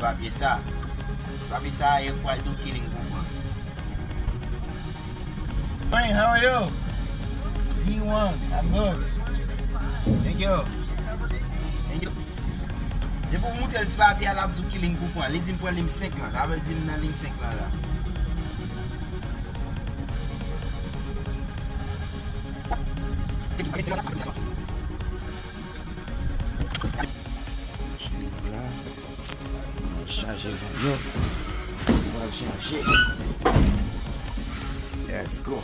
papier ça. Papier ça equal to killing coupon. Fine, how are you? D1, I'm good. Thank you. Thank you. Je peux montrer le papier à la killing coupon. Les îles pour ligne 5 là. La veut dire dans ligne 5 là. Charger le vélo. On va le charger. Let's go.